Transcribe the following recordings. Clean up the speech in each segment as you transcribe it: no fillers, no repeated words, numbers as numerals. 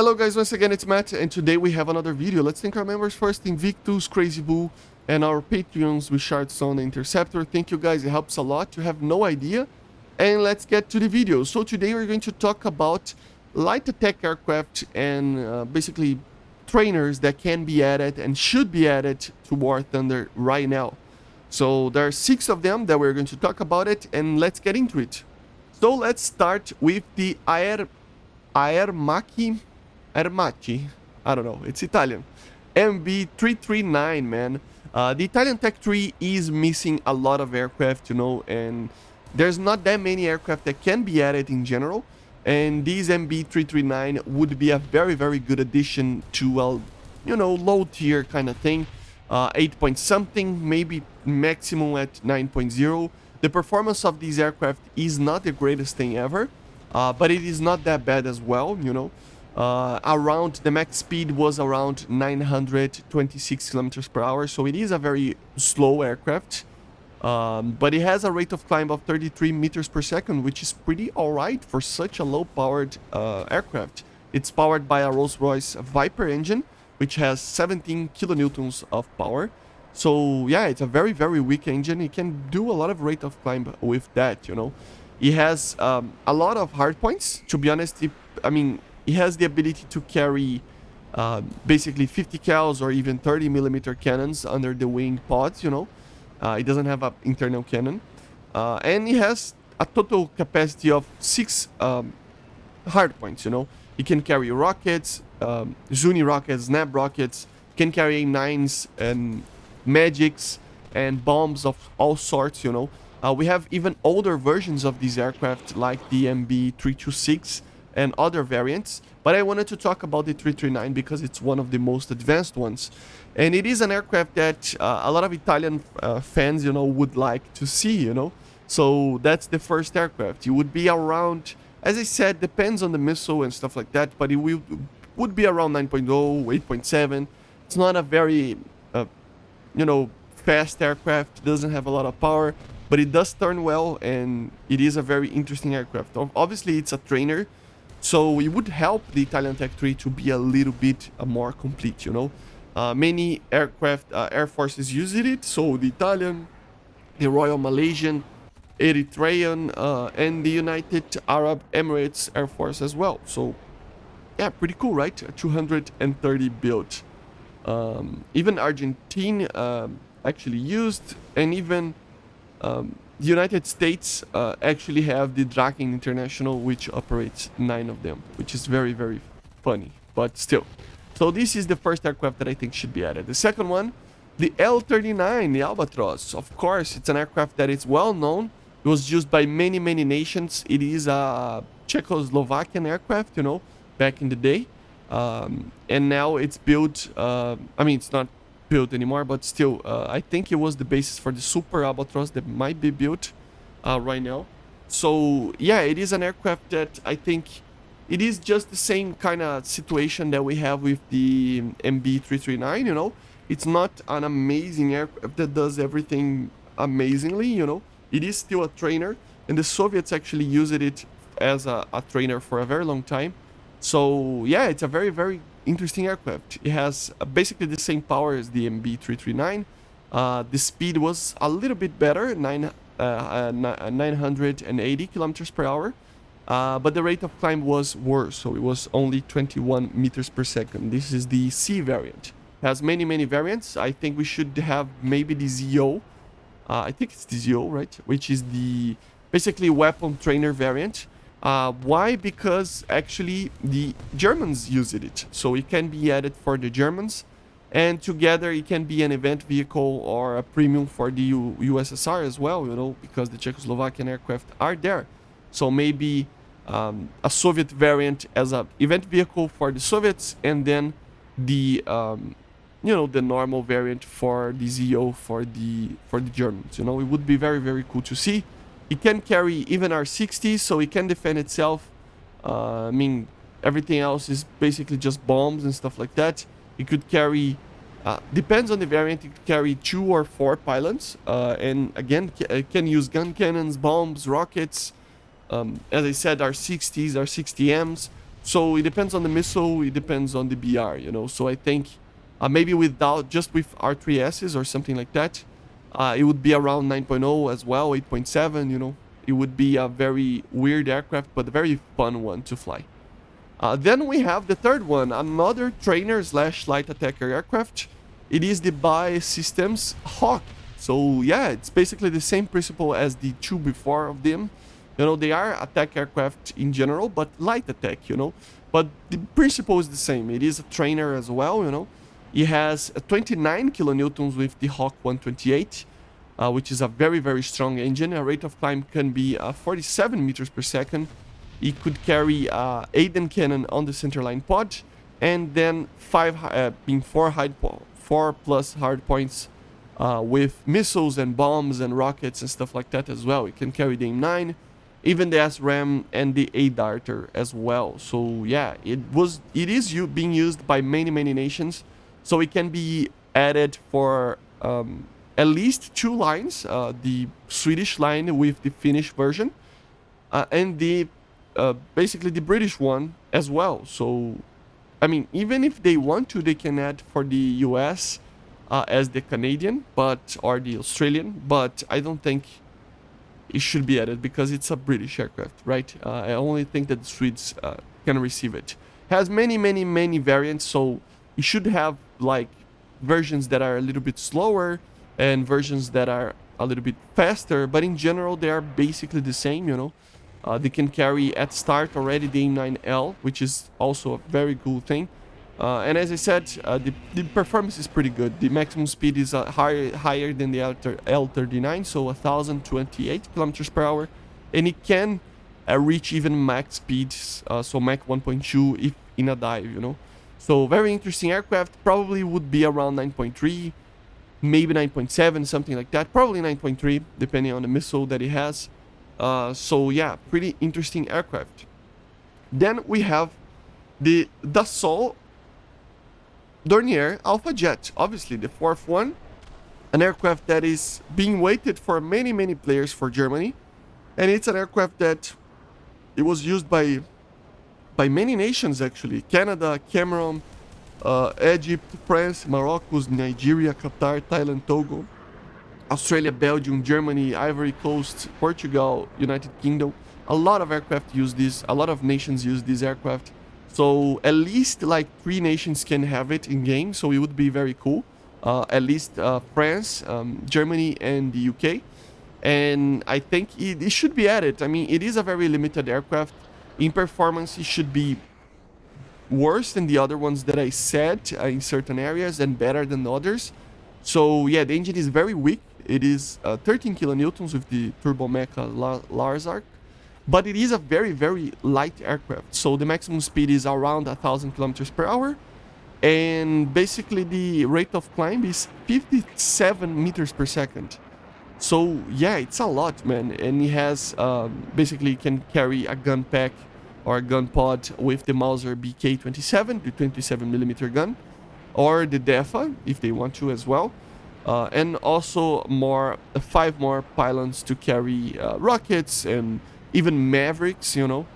Hello guys, once again it's Matt, and today we have another video. Let's thank our members first, Invictus, Crazy Bull, and our Patreons, Richard Son, Interceptor. Thank you guys, it helps a lot. You have no idea. And let's get to the video. So today we're going to talk about light attack aircraft and basically trainers that can be added and should be added to War Thunder right now. So there are 6 of them that we're going to talk about it, and let's get into it. So let's start with the Aermacchi, I don't know, it's Italian. MB339, man. The Italian Tech 3 is missing a lot of aircraft, you know, and there's not that many aircraft that can be added in general. And this MB339 would be a very, very good addition to a, you know, low tier kind of thing. 8 point something, maybe maximum at 9.0. The performance of these aircraft is not the greatest thing ever, but it is not that bad as well, you know. Around the max speed was around 926 kilometers per hour, so it is a very slow aircraft. But it has a rate of climb of 33 meters per second, which is pretty alright for such a low-powered aircraft. It's powered by a Rolls-Royce Viper engine, which has 17 kilonewtons of power. So yeah, it's a very, very weak engine. It can do a lot of rate of climb with that, you know. It has a lot of hardpoints. To be honest, it has the ability to carry basically 50 cals or even 30 millimeter cannons under the wing pods, you know. It doesn't have an internal cannon. And it has a total capacity of 6 hardpoints, you know. It can carry rockets, Zuni rockets, Snap rockets, can carry A9s and Magics and bombs of all sorts, you know. We have even older versions of these aircraft like the MB326 and other variants, but I wanted to talk about the 339 because it's one of the most advanced ones. And it is an aircraft that a lot of Italian fans, you know, would like to see, you know. So that's the first aircraft. It would be around, as I said, depends on the missile and stuff like that, but it would be around 9.0, 8.7. It's not a very, you know, fast aircraft. It doesn't have a lot of power, but it does turn well, and it is a very interesting aircraft. Obviously, it's a trainer, so it would help the Italian Tech 3 to be a little bit more complete, you know. Many aircraft, air forces use it, so the Italian, the Royal Malaysian, Eritrean, and the United Arab Emirates Air Force as well. So, yeah, pretty cool, right? A 230 build. Even Argentine actually used, and even the United States actually have the Draken International, which operates 9 of them, which is very, very funny, but still. So this is the first aircraft that I think should be added. The second one, the L-39, the Albatross. Of course, it's an aircraft that is well known. It was used by many, many nations. It is a Czechoslovakian aircraft, you know, back in the day. And now it's built, it's not built anymore, but still, I think it was the basis for the Super Albatross that might be built right now. So, yeah, it is an aircraft that I think it is just the same kind of situation that we have with the MB339, you know. It's not an amazing aircraft that does everything amazingly, you know. It is still a trainer, and the Soviets actually used it as a trainer for a very long time. So, yeah, it's a very, very interesting aircraft. It has basically the same power as the MB339. The speed was a little bit better, 980 kilometers per hour. But the rate of climb was worse, so it was only 21 meters per second. This is the C variant. It has many, many variants. I think we should have maybe the ZO. I think it's the ZO, right? Which is the basically weapon trainer variant. Why? Because actually the Germans used it, so it can be added for the Germans, and together it can be an event vehicle or a premium for the USSR as well, you know, because the Czechoslovakian aircraft are there. So maybe a Soviet variant as an event vehicle for the Soviets, and then the you know, the normal variant for the ZO for the Germans. You know, it would be very, very cool to see. It can carry even R60s, so it can defend itself. Everything else is basically just bombs and stuff like that. It could carry, depends on the variant, it could carry 2 or 4 pylons. And again, it can use gun cannons, bombs, rockets. As I said, R60s, R60Ms. So it depends on the missile, it depends on the BR, you know. So I think maybe without, just with R3Ss or something like that, it would be around 9.0 as well, 8.7, you know. It would be a very weird aircraft, but a very fun one to fly. Then we have the third one, another trainer slash light attacker aircraft. It is the BAE Systems Hawk. So yeah, it's basically the same principle as the two before of them. You know, they are attack aircraft in general, but light attack, you know. But the principle is the same. It is a trainer as well, you know. It has 29 kilonewtons with the Hawk 128, which is a very, very strong engine. A rate of climb can be 47 meters per second. It could carry Aiden cannon on the centerline pod, and then four plus hard points with missiles and bombs and rockets and stuff like that as well. It can carry the AIM-9, even the SRAM and the A-Darter as well. So yeah, it is being used by many nations. So it can be added for at least two lines, the Swedish line with the Finnish version, and the basically the British one as well. So I mean, even if they want to, they can add for the US as the Canadian, or the Australian, but I don't think it should be added because it's a British aircraft, right? I only think that the Swedes can receive it. Has many variants, so it should have like versions that are a little bit slower and versions that are a little bit faster, but in general they are basically the same, you know. They can carry at start already the AIM-9L, which is also a very cool thing. And as I said, the performance is pretty good. The maximum speed is higher than the L-39, so 1,028 kilometers per hour. And it can reach even max speeds, so Mach 1.2 if in a dive, you know. So very interesting aircraft. Probably would be around 9.3, maybe 9.7, something like that. Probably 9.3, depending on the missile that it has. So yeah, pretty interesting aircraft. Then we have the Dassault Dornier Alpha Jet, obviously the fourth one, an aircraft that is being waited for many players for Germany, and it's an aircraft that it was used by many nations actually: Canada, Cameroon, Egypt, France, Morocco, Nigeria, Qatar, Thailand, Togo, Australia, Belgium, Germany, Ivory Coast, Portugal, United Kingdom. A lot of aircraft use this. A lot of nations use this aircraft. So at least like 3 nations can have it in game. So it would be very cool. At least France, Germany, and the UK. And I think it should be added. I mean, it is a very limited aircraft. In performance, it should be worse than the other ones that I said in certain areas and better than others. So yeah, the engine is very weak. It is 13 kilonewtons with the Turbo Mecha Larsark, but it is a very light aircraft. So the maximum speed is around 1,000 kilometers per hour, and basically the rate of climb is 57 meters per second. So yeah, it's a lot, man. And it has basically can carry a gun pack or a gun pod with the Mauser BK-27, the 27mm gun, or the DEFA if they want to as well. And also 5 more pylons to carry rockets and even Mavericks, you know,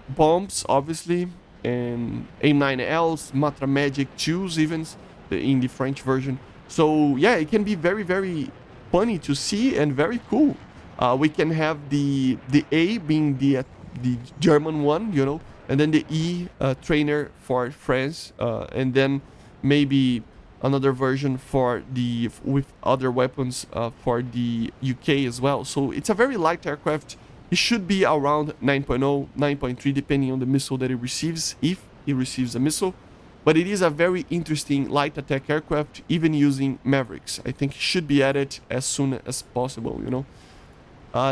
bombs obviously, and AIM-9Ls, MatAWG 2s even in the French version. So yeah, it can be very funny to see and very cool. We can have the A being the German one, you know, and then the E trainer for France, and then maybe another version for with other weapons for the UK as well. So it's a very light aircraft. It should be around 9.0, 9.3, depending on the missile that it receives, if it receives a missile. But it is a very interesting light attack aircraft, even using Mavericks. I think it should be added as soon as possible, you know.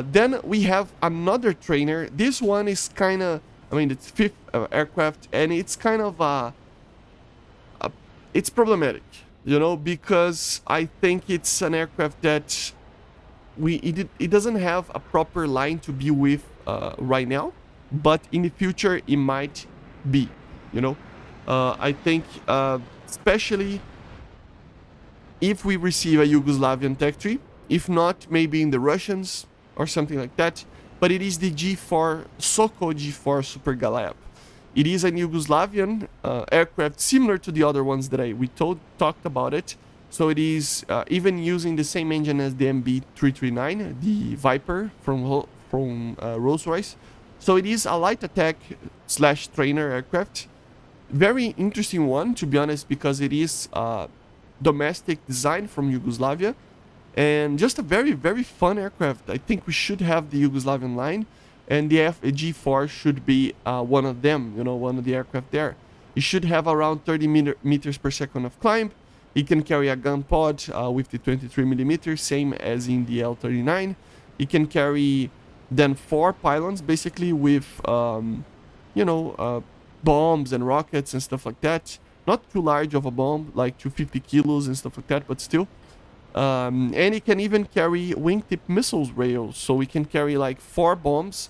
Then we have another trainer. This one is kind of, I mean, it's 5th aircraft, and it's kind of it's problematic, you know, because I think it's an aircraft that it doesn't have a proper line to be with right now, but in the future it might be, you know. I think especially if we receive a Yugoslavian tech tree, if not maybe in the Russians or something like that, but it is the G4 Soko G4 Super Galeb. It is a Yugoslavian aircraft, similar to the other ones that we talked about it. So it is even using the same engine as the MB339, the Viper from Rolls-Royce. So it is a light attack / trainer aircraft. Very interesting one, to be honest, because it is domestic design from Yugoslavia. And just a very, very fun aircraft. I think we should have the Yugoslavian line. And the G4 should be one of them, you know, one of the aircraft there. It should have around 30 meters per second of climb. It can carry a gun pod with the 23 millimeters, same as in the L-39. It can carry then 4 pylons, basically, with, bombs and rockets and stuff like that. Not too large of a bomb, like 250 kilos and stuff like that, but still. And it can even carry wingtip missiles rails. So it can carry like 4 bombs,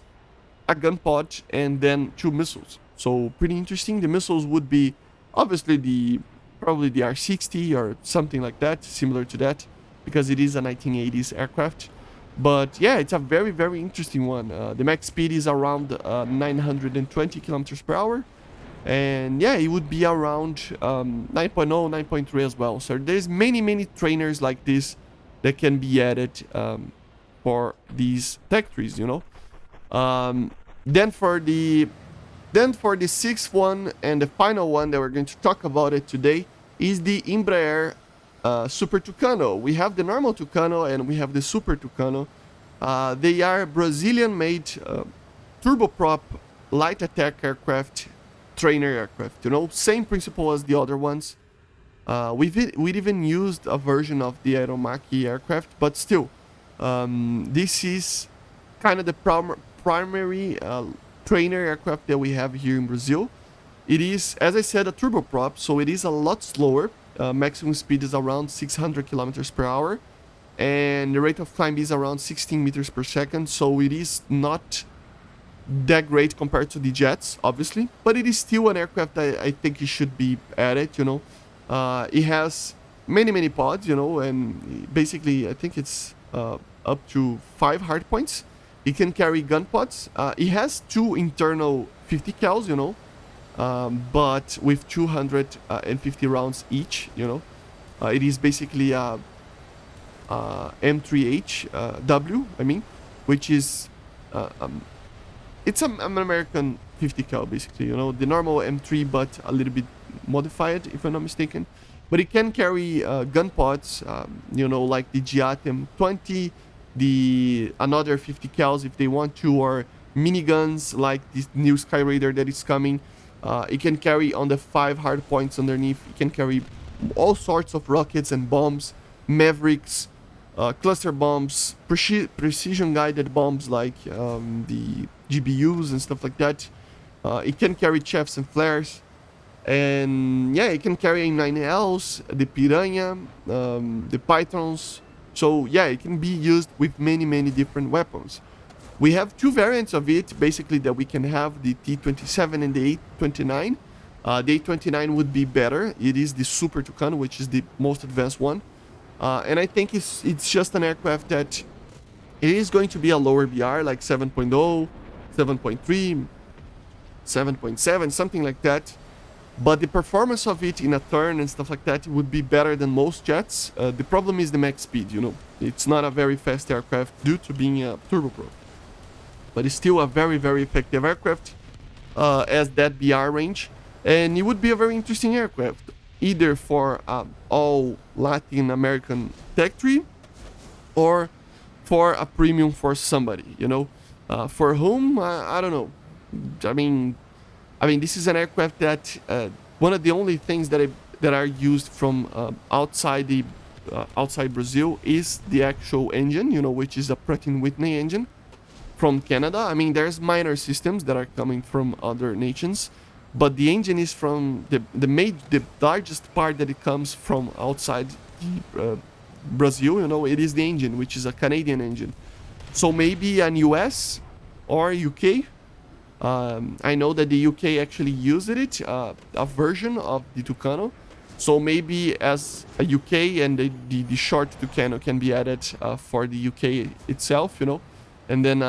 a gun pod, and then 2 missiles. So pretty interesting. The missiles would be obviously probably the R-60 or something like that, similar to that, because it is a 1980s aircraft. But yeah, it's a very, very interesting one. The max speed is around 920 kilometers per hour. And yeah, it would be around 9.0, 9.3 as well. So there's many, many trainers like this that can be added for these tech trees, you know. Then for the 6th one and the final one that we're going to talk about it today is the Embraer Super Tucano. We have the normal Tucano and we have the Super Tucano. They are Brazilian-made turboprop light attack aircraft, trainer aircraft. You know, same principle as the other ones. We've even used a version of the Aermacchi aircraft, but still, this is kind of the primary trainer aircraft that we have here in Brazil. It is, as I said, a turboprop, so it is a lot slower. Maximum speed is around 600 kilometers per hour, and the rate of climb is around 16 meters per second. So it is not that great compared to the jets, obviously, but it is still an aircraft that I think it should be added. You know, it has many pods, you know, and basically I think it's up to 5 hardpoints. It can carry gun pods. It has 2 internal 50 cals, you know, but with 250 rounds each, you know. It is basically a M3H which is it's an American 50 cal, basically, you know, the normal M3 but a little bit modified, if I'm not mistaken. But it can carry gun pods, you know, like the Giat M20, another 50 cals if they want to, or miniguns like this new Sky Raider that is coming. It can carry on the 5 hard points underneath. It can carry all sorts of rockets and bombs, Mavericks, cluster bombs, precision guided bombs like the GBUs and stuff like that. It can carry chefs and flares. And yeah, it can carry A9Ls, the Piranha, the Pythons. So yeah, it can be used with many different weapons. We have 2 variants of it, basically, that we can have, the T-27 and the A-29. The A-29 would be better. It is the Super Tucano, which is the most advanced one. And I think it's just an aircraft that it is going to be a lower BR, like 7.0, 7.3, 7.7, something like that. But the performance of it in a turn and stuff like that would be better than most jets. The problem is the max speed, you know. It's not a very fast aircraft due to being a turboprop. But it's still a very effective aircraft as that BR range. And it would be a very interesting aircraft, either for all Latin American tech tree or for a premium for somebody, you know. For whom, I don't know. I mean, this is an aircraft that one of the only things that are used from outside Brazil is the actual engine, you know, which is a Pratt & Whitney engine from Canada. I mean, there's minor systems that are coming from other nations, but the engine is from the largest part that it comes from outside Brazil. You know, it is the engine, which is a Canadian engine. So maybe an US or UK. I know that the UK actually used it, a version of the Tucano. So maybe as a UK and the short Tucano can be added for the UK itself, you know. And then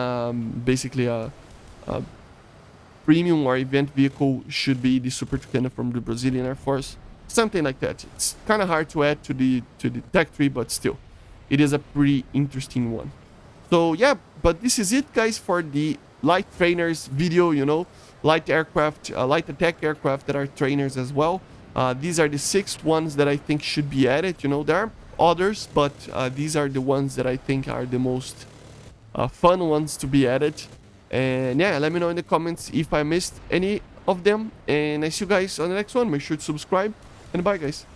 basically premium or event vehicle should be the Super Tucano from the Brazilian Air Force. Something like that. It's kind of hard to add to the tech tree, but still, it is a pretty interesting one. So yeah, but this is it, guys, for the light trainers video. You know, light aircraft, light attack aircraft that are trainers as well. These are the 6 ones that I think should be added. You know, there are others, but these are the ones that I think are the most fun ones to be added. And yeah, let me know in the comments if I missed any of them. And I see you guys on the next one. Make sure to subscribe. And bye, guys.